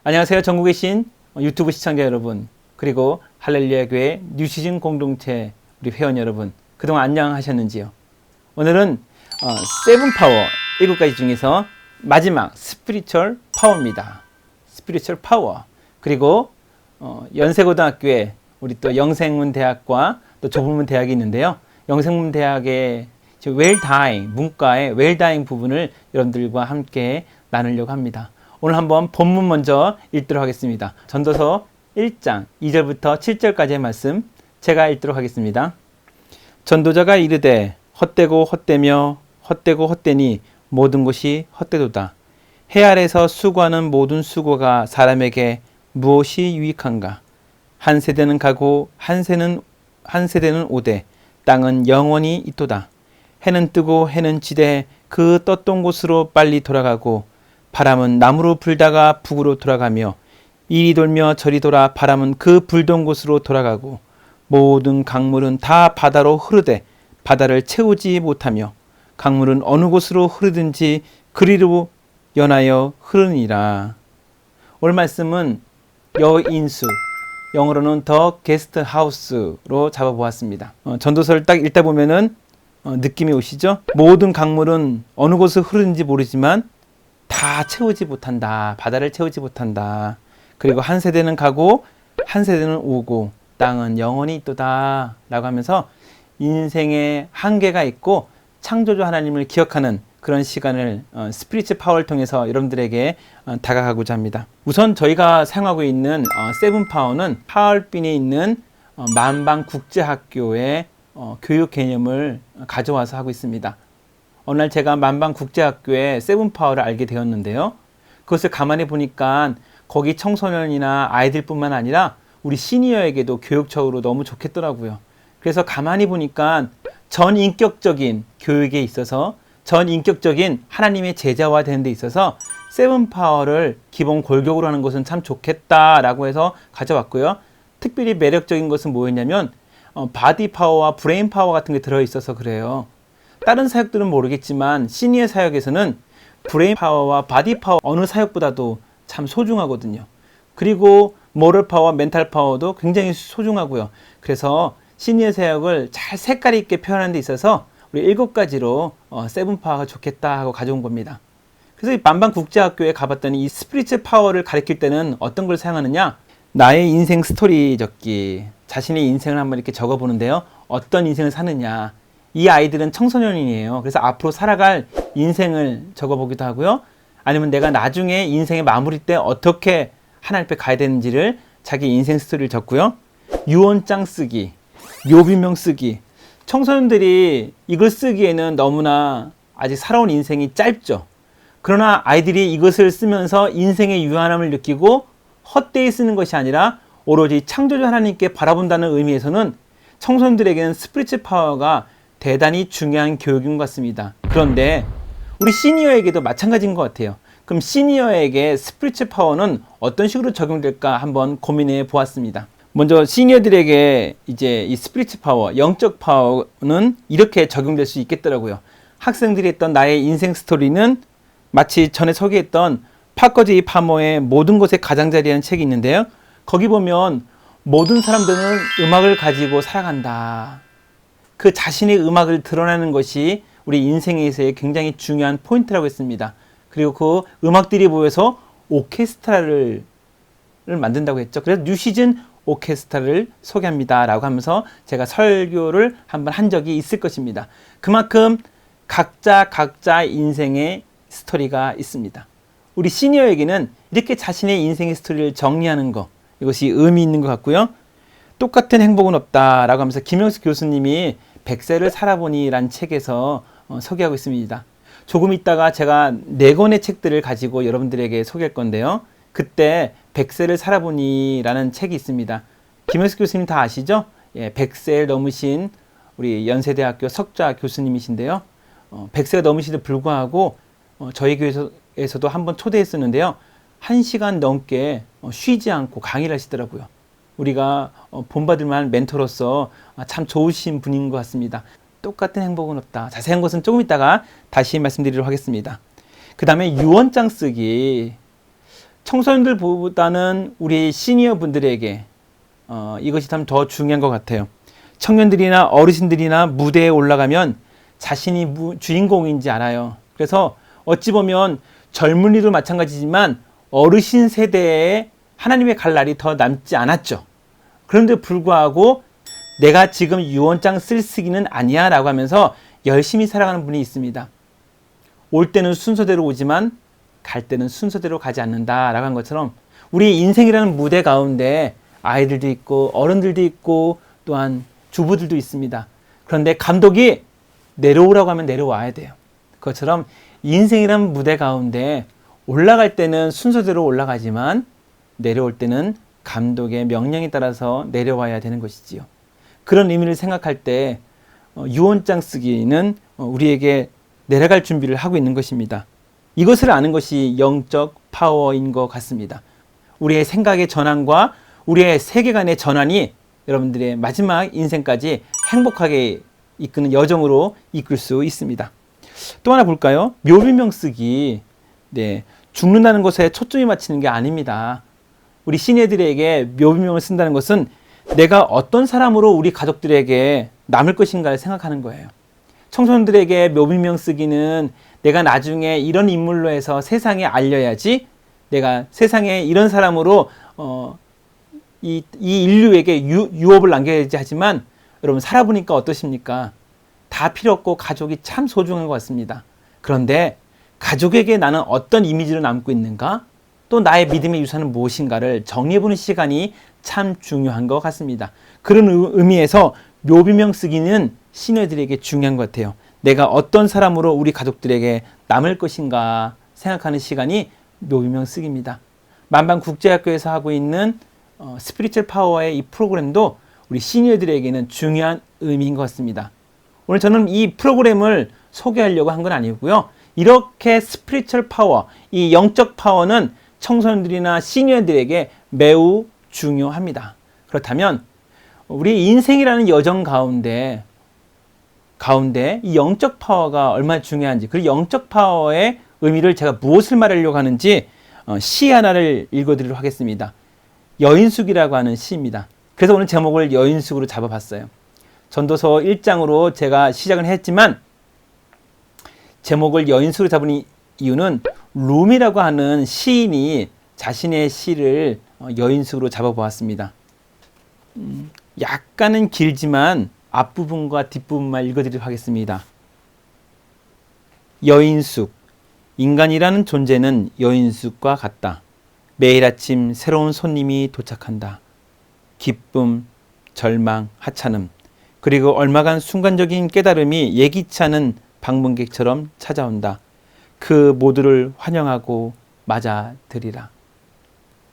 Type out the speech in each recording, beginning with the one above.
안녕하세요. 전국에 계신 유튜브 시청자 여러분, 그리고 할렐루야 교회 뉴시즌 공동체 우리 회원 여러분, 그동안 안녕하셨는지요? 오늘은 세븐 파워 7가지 중에서 마지막 스피리추얼 파워입니다. 스피리추얼 파워. 그리고 연세고등학교에 우리 또 영생문대학과 또 조불문대학이 있는데요. 영생문대학의 웰다잉, 문과의 웰다잉 부분을 여러분들과 함께 나누려고 합니다. 오늘 한번 본문 먼저 읽도록 하겠습니다. 전도서 1장 2절부터 7절까지의 말씀 제가 읽도록 하겠습니다. 전도자가 이르되 헛되고 헛되며 헛되고 헛되니 모든 것이 헛되도다. 해 아래서 수고하는 모든 수고가 사람에게 무엇이 유익한가? 한 세대는 가고 한 세대는 오되 땅은 영원히 있도다. 해는 뜨고 해는 지되 그 떴던 곳으로 빨리 돌아가고 바람은 남으로 불다가 북으로 돌아가며 이리 돌며 저리 돌아 바람은 그 불던 곳으로 돌아가고 모든 강물은 다 바다로 흐르되 바다를 채우지 못하며 강물은 어느 곳으로 흐르든지 그리로 연하여 흐르니라. 오늘 말씀은 여인수, 영어로는 더 게스트 하우스로 잡아보았습니다. 전도서를 딱 읽다 보면은 느낌이 오시죠? 모든 강물은 어느 곳으로 흐르는지 모르지만 다 채우지 못한다. 바다를 채우지 못한다. 그리고 한 세대는 가고 한 세대는 오고 땅은 영원히 있도다 라고 하면서 인생에 한계가 있고 창조주 하나님을 기억하는 그런 시간을 스피리츠 파워를 통해서 여러분들에게 다가가고자 합니다. 우선 저희가 사용하고 있는 세븐 파워는 하얼빈에 있는 만방국제학교의 교육 개념을 가져와서 하고 있습니다. 어느 날 제가 만방국제학교의 세븐파워를 알게 되었는데요. 그것을 가만히 보니까 거기 청소년이나 아이들뿐만 아니라 우리 시니어에게도 교육적으로 너무 좋겠더라고요. 그래서 가만히 보니까 전인격적인 교육에 있어서 전인격적인 하나님의 제자화 되는 데 있어서 세븐파워를 기본 골격으로 하는 것은 참 좋겠다라고 해서 가져왔고요. 특별히 매력적인 것은 뭐였냐면 바디 파워와 브레인 파워 같은 게 들어있어서 그래요. 다른 사역들은 모르겠지만 시니어 사역에서는 브레인 파워와 바디 파워 어느 사역보다도 참 소중하거든요. 그리고 모럴 파워, 멘탈 파워도 굉장히 소중하고요. 그래서 시니어 사역을 잘 색깔 있게 표현하는 데 있어서 우리 7가지로 세븐 파워가 좋겠다 하고 가져온 겁니다. 그래서 이 만방국제학교에 가봤더니 이 스피리츠 파워를 가르칠 때는 어떤 걸 사용하느냐? 나의 인생 스토리 적기, 자신의 인생을 한번 이렇게 적어보는데요. 어떤 인생을 사느냐? 이 아이들은 청소년이에요. 그래서 앞으로 살아갈 인생을 적어보기도 하고요. 아니면 내가 나중에 인생의 마무리 때 어떻게 하나님 앞에 가야 되는지를 자기 인생 스토리를 적고요. 유언장 쓰기, 묘비명 쓰기. 청소년들이 이걸 쓰기에는 너무나 아직 살아온 인생이 짧죠. 그러나 아이들이 이것을 쓰면서 인생의 유한함을 느끼고 헛되이 쓰는 것이 아니라 오로지 창조주 하나님께 바라본다는 의미에서는 청소년들에게는 스피리츠 파워가 대단히 중요한 교육인 것 같습니다. 그런데 우리 시니어에게도 마찬가지인 것 같아요. 그럼 시니어에게 스피리츠 파워는 어떤 식으로 적용될까 한번 고민해 보았습니다. 먼저 시니어들에게 이제 이 스피리츠 파워, 영적 파워는 이렇게 적용될 수 있겠더라고요. 학생들이 했던 나의 인생 스토리는 마치 전에 소개했던 파커제이 파머의 모든 것의 가장자리라는 책이 있는데요. 거기 보면 모든 사람들은 음악을 가지고 살아간다. 그 자신의 음악을 드러내는 것이 우리 인생에서의 굉장히 중요한 포인트라고 했습니다. 그리고 그 음악들이 모여서 오케스트라를 만든다고 했죠. 그래서 뉴시즌 오케스트라를 소개합니다 라고 하면서 제가 설교를 한번 한 적이 있을 것입니다. 그만큼 각자 인생의 스토리가 있습니다. 우리 시니어에게는 이렇게 자신의 인생의 스토리를 정리하는 것, 이것이 의미 있는 것 같고요. 똑같은 행복은 없다라고 하면서 김영수 교수님이 100세를 살아보니 라는 책에서 소개하고 있습니다. 조금 있다가 제가 4권의 책들을 가지고 여러분들에게 소개할 건데요. 그때 100세를 살아보니 라는 책이 있습니다. 김영수 교수님 다 아시죠? 예, 100세를 넘으신 우리 연세대학교 석좌 교수님이신데요. 100세가 넘으시도 불구하고 저희 교회에서도 한번 초대했었는데요. 1시간 넘게 쉬지 않고 강의를 하시더라고요. 우리가 본받을 만한 멘토로서 참 좋으신 분인 것 같습니다. 똑같은 행복은 없다. 자세한 것은 조금 있다가 다시 말씀드리도록 하겠습니다. 그 다음에 유언장 쓰기. 청소년들보다는 우리 시니어 분들에게 이것이 참 더 중요한 것 같아요. 청년들이나 어르신들이나 무대에 올라가면 자신이 주인공인지 알아요. 그래서 어찌 보면 젊은이도 마찬가지지만 어르신 세대에 하나님의 갈 날이 더 남지 않았죠. 그런데 불구하고 내가 지금 유언장 쓸 시기는 아니야 라고 하면서 열심히 살아가는 분이 있습니다. 올 때는 순서대로 오지만 갈 때는 순서대로 가지 않는다 라고 한 것처럼 우리 인생이라는 무대 가운데 아이들도 있고 어른들도 있고 또한 주부들도 있습니다. 그런데 감독이 내려오라고 하면 내려와야 돼요. 그것처럼 인생이라는 무대 가운데 올라갈 때는 순서대로 올라가지만 내려올 때는 감독의 명령에 따라서 내려와야 되는 것이지요. 그런 의미를 생각할 때 유언장 쓰기는 우리에게 내려갈 준비를 하고 있는 것입니다. 이것을 아는 것이 영적 파워인 것 같습니다. 우리의 생각의 전환과 우리의 세계관의 전환이 여러분들의 마지막 인생까지 행복하게 이끄는 여정으로 이끌 수 있습니다. 또 하나 볼까요? 묘비명 쓰기. 네, 죽는다는 것에 초점이 맞추는 게 아닙니다. 우리 시니어들에게 묘비명을 쓴다는 것은 내가 어떤 사람으로 우리 가족들에게 남을 것인가를 생각하는 거예요. 청소년들에게 묘비명 쓰기는 내가 나중에 이런 인물로 해서 세상에 알려야지, 내가 세상에 이런 사람으로 이 인류에게 유업을 남겨야지 하지만 여러분 살아보니까 어떠십니까? 다 필요 없고 가족이 참 소중한 것 같습니다. 그런데 가족에게 나는 어떤 이미지로 남고 있는가? 또 나의 믿음의 유산은 무엇인가를 정리해보는 시간이 참 중요한 것 같습니다. 그런 의미에서 묘비명 쓰기는 시니어들에게 중요한 것 같아요. 내가 어떤 사람으로 우리 가족들에게 남을 것인가 생각하는 시간이 묘비명 쓰기입니다. 만방국제학교에서 하고 있는 스피리추얼 파워의 이 프로그램도 우리 시니어들에게는 중요한 의미인 것 같습니다. 오늘 저는 이 프로그램을 소개하려고 한 건 아니고요. 이렇게 스피리추얼 파워, 이 영적 파워는 청소년들이나 시니어들에게 매우 중요합니다. 그렇다면 우리 인생이라는 여정 가운데 이 영적 파워가 얼마나 중요한지, 그리고 영적 파워의 의미를 제가 무엇을 말하려고 하는지 시 하나를 읽어드리도록 하겠습니다. 여인숙이라고 하는 시입니다. 그래서 오늘 제목을 여인숙으로 잡아봤어요. 전도서 1장으로 제가 시작을 했지만 제목을 여인숙으로 잡은 이유는 룸이라고 하는 시인이 자신의 시를 여인숙으로 잡아보았습니다. 약간은 길지만 앞부분과 뒷부분만 읽어드리도록 하겠습니다. 여인숙. 인간이라는 존재는 여인숙과 같다. 매일 아침 새로운 손님이 도착한다. 기쁨, 절망, 하찮음, 그리고 얼마간 순간적인 깨달음이 예기치 않은 방문객처럼 찾아온다. 그 모두를 환영하고 맞아들이라.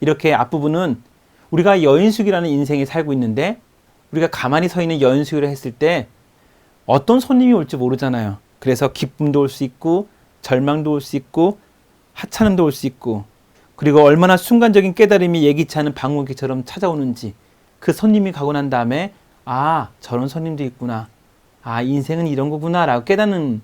이렇게 앞부분은 우리가 여인숙이라는 인생에 살고 있는데 우리가 가만히 서 있는 여인숙이라 했을 때 어떤 손님이 올지 모르잖아요. 그래서 기쁨도 올 수 있고 절망도 올 수 있고 하찮음도 올 수 있고, 그리고 얼마나 순간적인 깨달음이 예기치 않은 방문객처럼 찾아오는지, 그 손님이 가고 난 다음에 아, 저런 손님도 있구나, 아, 인생은 이런 거구나 라고 깨닫는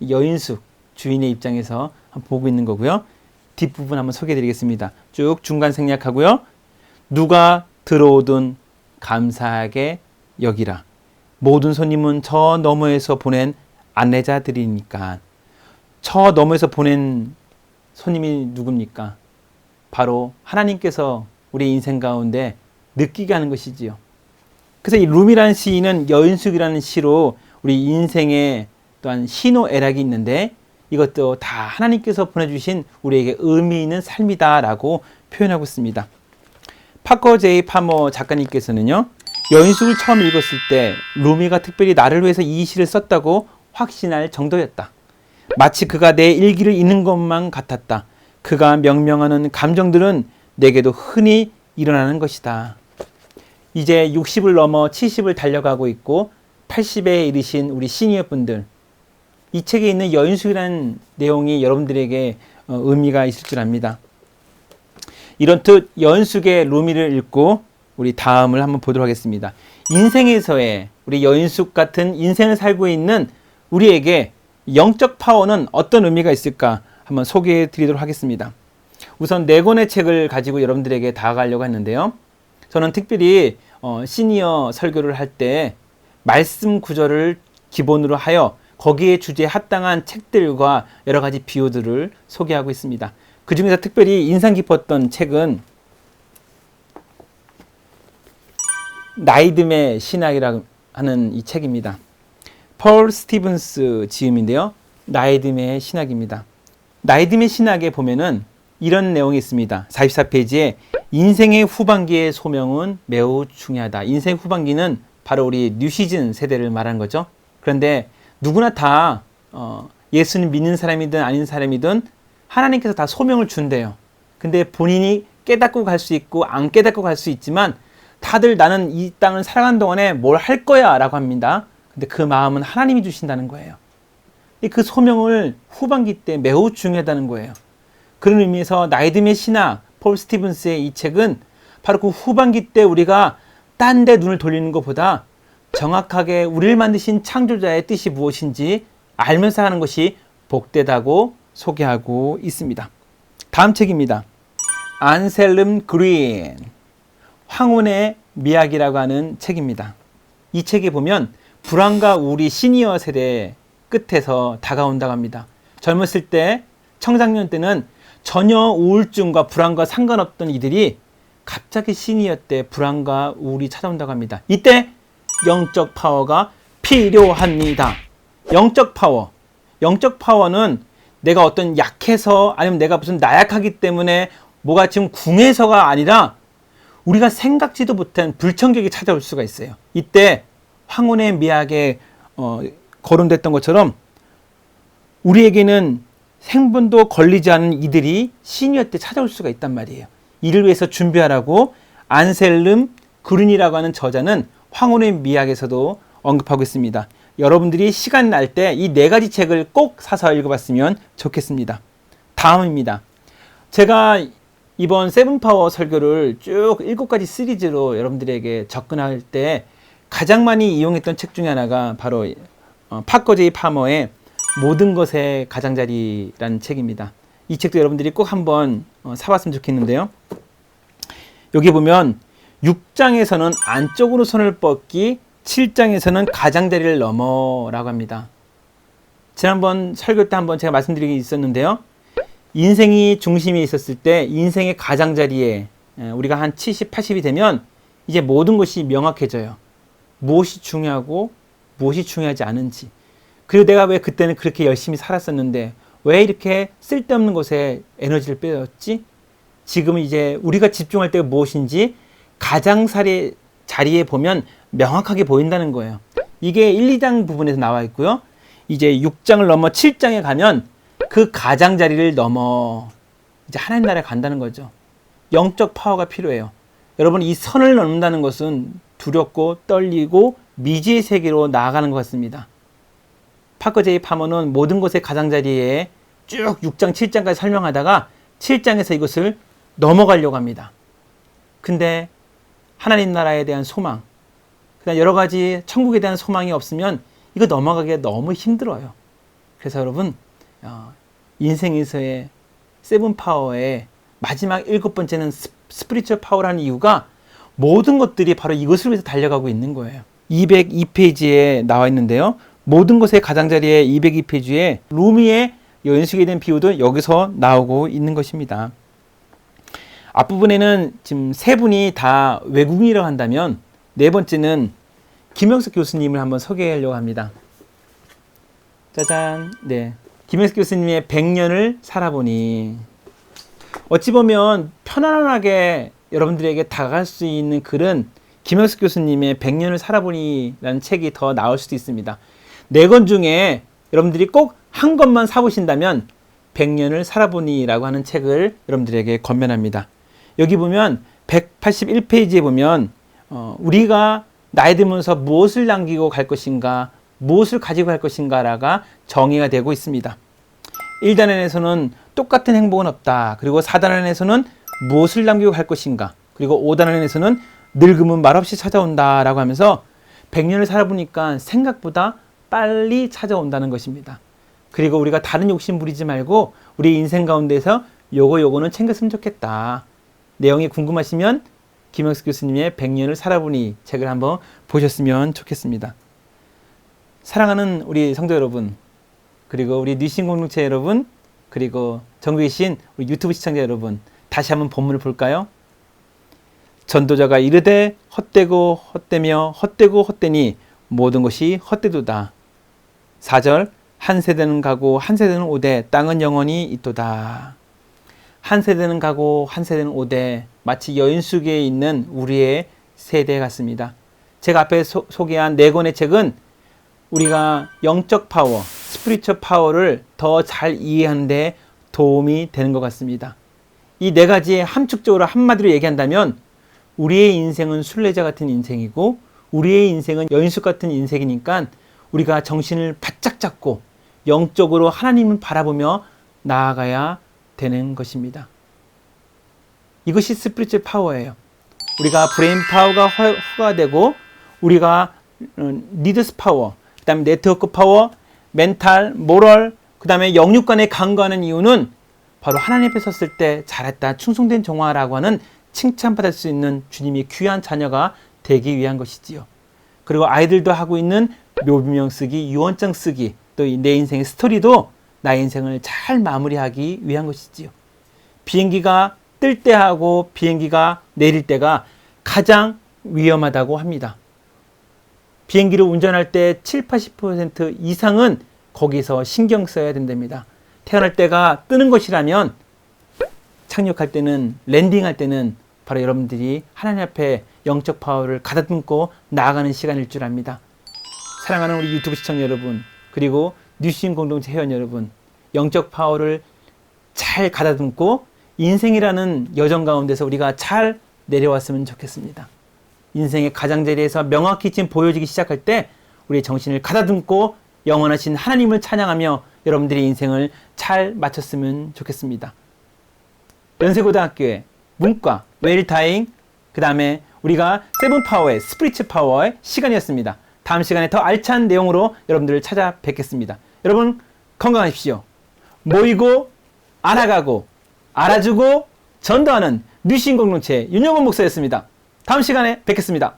여인숙 주인의 입장에서 보고 있는 거고요. 뒷부분 한번 소개해 드리겠습니다. 쭉 중간 생략하고요. 누가 들어오든 감사하게 여기라. 모든 손님은 저 너머에서 보낸 안내자들이니까. 저 너머에서 보낸 손님이 누굽니까? 바로 하나님께서 우리 인생 가운데 느끼게 하는 것이지요. 그래서 이 룸이라는 시인은 여인숙이라는 시로 우리 인생에 또한 희노애락이 있는데 이것도 다 하나님께서 보내주신 우리에게 의미 있는 삶이다라고 표현하고 있습니다. 파커 제이 파머 작가님께서는요, 여인숙을 처음 읽었을 때 루미가 특별히 나를 위해서 이 시를 썼다고 확신할 정도였다. 마치 그가 내 일기를 읽는 것만 같았다. 그가 명명하는 감정들은 내게도 흔히 일어나는 것이다. 이제 60을 넘어 70을 달려가고 있고 80에 이르신 우리 시니어 분들, 이 책에 있는 여인숙이라는 내용이 여러분들에게 의미가 있을 줄 압니다. 이런 뜻 여인숙의 루미를 읽고 우리 다음을 한번 보도록 하겠습니다. 인생에서의 우리 여인숙 같은 인생을 살고 있는 우리에게 영적 파워는 어떤 의미가 있을까 한번 소개해 드리도록 하겠습니다. 우선 4권의 책을 가지고 여러분들에게 다가가려고 했는데요. 저는 특별히 시니어 설교를 할 때 말씀 구절을 기본으로 하여 거기에 주제에 합당한 책들과 여러 가지 비유들을 소개하고 있습니다. 그 중에서 특별히 인상 깊었던 책은 나이듦의 신학이라고 하는 이 책입니다. 폴 스티븐스 지음인데요. 나이듦의 신학입니다. 나이즘의 신학에 보면은 이런 내용이 있습니다. 44페이지에 인생의 후반기의 소명은 매우 중요하다. 인생 후반기는 바로 우리 뉴시즌 세대를 말하는 거죠. 그런데 누구나 다 예수님 믿는 사람이든 아닌 사람이든 하나님께서 다 소명을 준대요. 근데 본인이 깨닫고 갈 수 있고 안 깨닫고 갈 수 있지만 다들 나는 이 땅을 살아가는 동안에 뭘 할 거야 라고 합니다. 근데 그 마음은 하나님이 주신다는 거예요. 그 소명을 후반기 때 매우 중요하다는 거예요. 그런 의미에서 나이즘의 신학, 폴 스티븐스의 이 책은 바로 그 후반기 때 우리가 딴 데 눈을 돌리는 것보다 정확하게 우리를 만드신 창조자의 뜻이 무엇인지 알면서 하는 것이 복되다고 소개하고 있습니다. 다음 책입니다. 안셀름 그린, 황혼의 미학이라고 하는 책입니다. 이 책에 보면 불안과 우울이 시니어 세대 끝에서 다가온다고 합니다. 젊었을 때, 청장년 때는 전혀 우울증과 불안과 상관없던 이들이 갑자기 시니어 때 불안과 우울이 찾아온다고 합니다. 이때 영적 파워가 필요합니다. 영적 파워. 영적 파워는 내가 어떤 약해서 아니면 내가 무슨 나약하기 때문에 뭐가 지금 궁해서가 아니라 우리가 생각지도 못한 불청객이 찾아올 수가 있어요. 이때 황혼의 미학에 거론됐던 것처럼 우리에게는 생분도 걸리지 않은 이들이 시니어 때 찾아올 수가 있단 말이에요. 이를 위해서 준비하라고 안셀름 그린이라고 하는 저자는 황혼의 미학에서도 언급하고 있습니다. 여러분들이 시간 날 때 이 4가지 책을 꼭 사서 읽어봤으면 좋겠습니다. 다음입니다. 제가 이번 세븐파워 설교를 쭉 7가지 시리즈로 여러분들에게 접근할 때 가장 많이 이용했던 책 중에 하나가 바로 파커 제이 파머의 모든 것의 가장자리라는 책입니다. 이 책도 여러분들이 꼭 한번 사봤으면 좋겠는데요. 여기 보면 6장에서는 안쪽으로 손을 뻗기, 7장에서는 가장자리를 넘어라고 합니다. 지난번 설교 때 한번 제가 말씀드린 게 있었는데요. 인생이 중심에 있었을 때 인생의 가장자리에 우리가 한 70, 80이 되면 이제 모든 것이 명확해져요. 무엇이 중요하고 무엇이 중요하지 않은지. 그리고 내가 왜 그때는 그렇게 열심히 살았었는데 왜 이렇게 쓸데없는 것에 에너지를 빼었지? 지금은 이제 우리가 집중할 때가 무엇인지 가장자리에 보면 명확하게 보인다는 거예요. 이게 1, 2장 부분에서 나와 있고요. 이제 6장을 넘어 7장에 가면 그 가장자리를 넘어 이제 하나님 나라에 간다는 거죠. 영적 파워가 필요해요. 여러분, 이 선을 넘는다는 것은 두렵고 떨리고 미지의 세계로 나아가는 것 같습니다. 파커 제이 파머는 모든 것의 가장자리에 쭉 6장, 7장까지 설명하다가 7장에서 이것을 넘어가려고 합니다. 근데 하나님 나라에 대한 소망, 그다음 여러 가지 천국에 대한 소망이 없으면 이거 넘어가기가 너무 힘들어요. 그래서 여러분, 인생에서의 세븐 파워의 마지막 7번째는 스피리추얼 파워라는 이유가 모든 것들이 바로 이것을 위해서 달려가고 있는 거예요. 202페이지에 나와 있는데요. 모든 것의 가장자리에 202페이지에 루미의 연식에 대한 비유도 여기서 나오고 있는 것입니다. 앞부분에는 지금 3분이 다 외국인이라고 한다면 4번째는 김영석 교수님을 한번 소개하려고 합니다. 짜잔. 네. 김영석 교수님의 100년을 살아보니, 어찌 보면 편안하게 여러분들에게 다가갈 수 있는 글은 김영석 교수님의 100년을 살아보니라는 책이 더 나올 수도 있습니다. 4권 중에 여러분들이 꼭 한 권만 사보신다면 100년을 살아보니라고 하는 책을 여러분들에게 권면합니다. 여기 보면 181페이지에 보면 우리가 나이 들면서 무엇을 남기고 갈 것인가, 무엇을 가지고 갈 것인가가 정의가 되고 있습니다. 1단원에서는 똑같은 행복은 없다. 그리고 4단원에서는 무엇을 남기고 갈 것인가, 그리고 5단원에서는 늙음은 말없이 찾아온다 라고 하면서 100년을 살아보니까 생각보다 빨리 찾아온다는 것입니다. 그리고 우리가 다른 욕심 부리지 말고 우리 인생 가운데서 요거는 챙겼으면 좋겠다. 내용이 궁금하시면 김영수 교수님의 100년을 살아보니 책을 한번 보셨으면 좋겠습니다. 사랑하는 우리 성도 여러분, 그리고 우리 뉴신 공동체 여러분, 그리고 전국에 계신 우리 유튜브 시청자 여러분, 다시 한번 본문을 볼까요? 전도자가 이르되 헛되고 헛되며 헛되고 헛되니 모든 것이 헛되도다. 4절 한 세대는 가고 한 세대는 오되 땅은 영원히 있도다. 한 세대는 가고 한 세대는 오되 마치 여인숙에 있는 우리의 세대 같습니다. 제가 앞에 소개한 4권의 책은 우리가 영적 파워, 스피리추얼 파워를 더 잘 이해하는 데 도움이 되는 것 같습니다. 이 4가지의 함축적으로 한마디로 얘기한다면 우리의 인생은 순례자 같은 인생이고 우리의 인생은 여인숙 같은 인생이니까 우리가 정신을 바짝 잡고 영적으로 하나님을 바라보며 나아가야 되는 것입니다. 이것이 스피리추얼 파워예요. 우리가 브레인 파워가 허가되고 우리가 리더스 파워, 그 다음에 네트워크 파워, 멘탈, 모럴, 그 다음에 영육 간에 강구하는 이유는 바로 하나님 앞에 섰을 때 잘했다, 충성된 종아라고 하는 칭찬받을 수 있는 주님의 귀한 자녀가 되기 위한 것이지요. 그리고 아이들도 하고 있는 묘비명 쓰기, 유언장 쓰기, 또 내 인생의 스토리도 나의 인생을 잘 마무리하기 위한 것이지요. 비행기가 뜰 때하고 비행기가 내릴 때가 가장 위험하다고 합니다. 비행기를 운전할 때 70~80% 이상은 거기서 신경 써야 된답니다. 태어날 때가 뜨는 것이라면 착륙할 때는, 랜딩할 때는 바로 여러분들이 하나님 앞에 영적 파워를 가다듬고 나아가는 시간일 줄 압니다. 사랑하는 우리 유튜브 시청자 여러분, 그리고 뉴신 공동체 회원 여러분, 영적 파워를 잘 가다듬고 인생이라는 여정 가운데서 우리가 잘 내려왔으면 좋겠습니다. 인생의 가장자리에서 명확히 지금 보여지기 시작할 때 우리의 정신을 가다듬고 영원하신 하나님을 찬양하며 여러분들의 인생을 잘 마쳤으면 좋겠습니다. 연세고등학교의 문과, 웰타잉, 그 다음에 우리가 세븐파워의 스피리츠 파워의 시간이었습니다. 다음 시간에 더 알찬 내용으로 여러분들을 찾아뵙겠습니다. 여러분 건강하십시오. 모이고 알아가고 알아주고 전도하는 뉴신 공동체 윤영원 목사였습니다. 다음 시간에 뵙겠습니다.